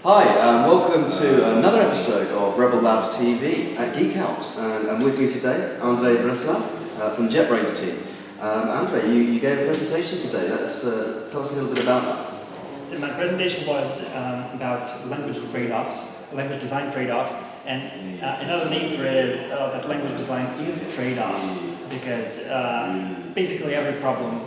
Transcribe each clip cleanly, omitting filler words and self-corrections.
Hi, welcome to another episode of Rebel Labs TV at GeekOut, and with me today, Andrey Braslav from the JetBrains team. Andrey, you gave a presentation today. Let's tell us a little bit about that. So my presentation was about language trade-offs, language design trade-offs, and another name for it is that language design is trade-offs, because basically every problem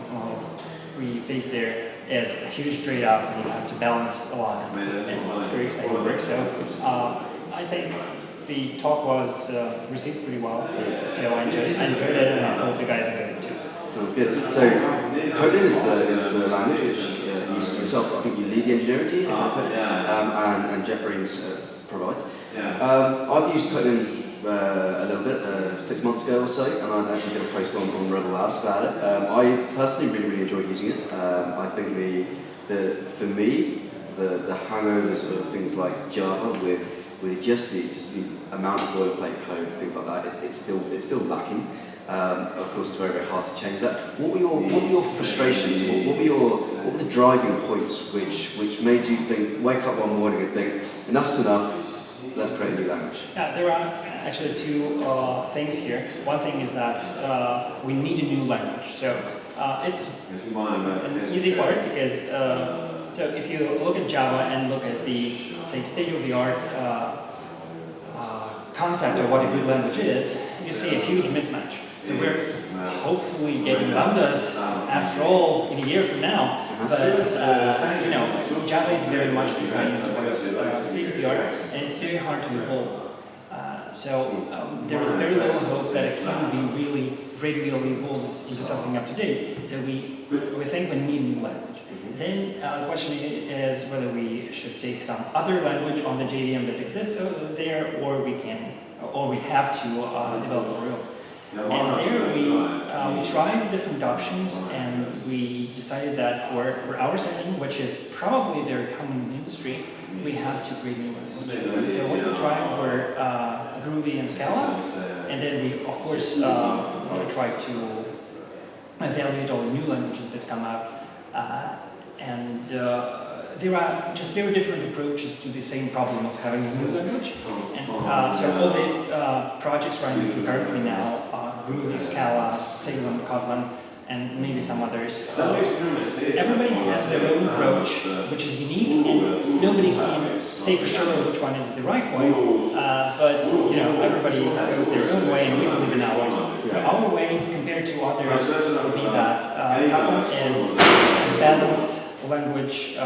we face there is a huge trade-off, and you have to balance a lot. It's very exciting work. So I think the talk was received pretty well. So I enjoyed it, and I hope you guys enjoyed it too. Sounds good. So Kotlin is the language which you yourself, I think you lead the engineering team, and JetBrains provide. I've used Kotlin a little bit, 6 months ago or so, and I actually did a post on Rebel Labs about it. I personally really enjoyed using it. I think for me, the hangovers of things like Java with just the amount of boilerplate code, things like that, it's still lacking. Of course, it's very hard to change that. What were your frustrations? What were the driving points which made you wake up one morning and think, enough's enough, let's create a new language? Yeah, there are actually two things here. One thing is that we need a new language. So it's an easy part because so if you look at Java and look at the state-of-the-art concept of what a good language is, you see a huge mismatch. So we're hopefully getting lambdas after all in a year from now, but Java is very much behind what's state-of-the-art, and it's very hard to evolve. So there is very little hope that it can be really gradually evolved into something up to date. So we think we need a new language. Then the question is whether we should take some other language on the JVM that exists over there, or we have to develop our own. And there we tried different options, and we decided that for our setting, which is probably very common in the industry, we have to create new language. So what we tried were Groovy and Scala, and then we of course tried to evaluate all the new languages that come out, and there are just very different approaches to the same problem of having a new language. And so all the projects running currently now, Groovy, Scala, Salem, Kotlin, and maybe some others. Everybody has their own approach, which is unique, and nobody can say for sure which one is the right way. But everybody goes their own way, and we believe in ours. So our way, compared to others, would be that Kotlin is a balanced language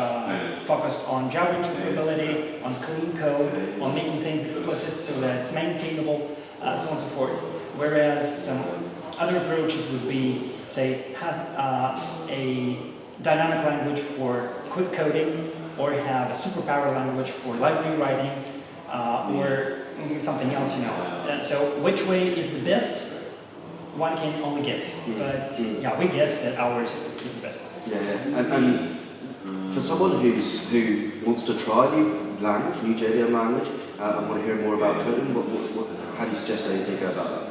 focused on Java interpretability, on clean code, on making things explicit so that it's maintainable, so on and so forth. Whereas some other approaches would be, say, have a dynamic language for quick coding, or have a superpower language for library writing, or something else, So which way is the best? One can only guess. But yeah, we guess that ours is the best one. And for someone who wants to try a new language, new JVM language, and want to hear more about Kotlin, how do you suggest they go about that?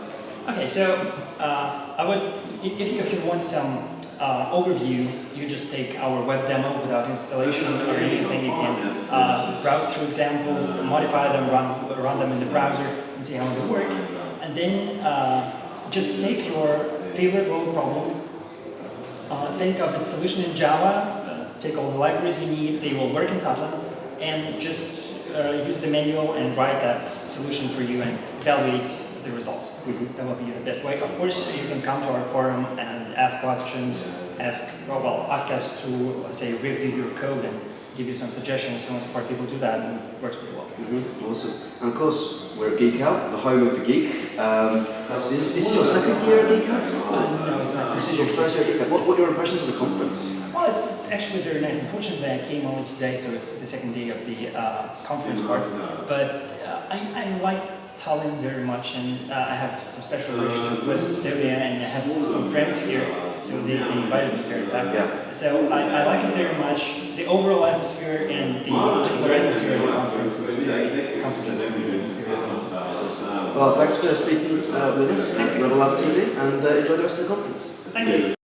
Okay, so I would, if you want some overview, you just take our web demo without installation or anything. You can browse through examples, modify them, run them in the browser, and see how they work. And then just take your favorite little problem, think of its solution in Java, take all the libraries you need, they will work in Kotlin, and just use the manual and write that solution for you and evaluate the results. That will be the best way. Of course, you can come to our forum and ask questions, ask us to, say, review your code and give you some suggestions, so on and so forth. People do that, and it works pretty well. Awesome. And of course, we're at GeekOut, the home of the geek. This is your second year at GeekOut? No, it's my This is your first year at GeekOut. What are your impressions of the conference? Well, it's actually very nice. Unfortunately, I came only today, so it's the second day of the conference part. But I like Tallinn very much, and I have some special relationship with Estonia, and I have some friends here, so they invited me here, in fact. Yeah. So I like it very much. The overall atmosphere and the particular atmosphere of the conference is very comfortable for me. Well, thanks for speaking with us at Rebel Lab TV, and enjoy the rest of the conference. Thank you.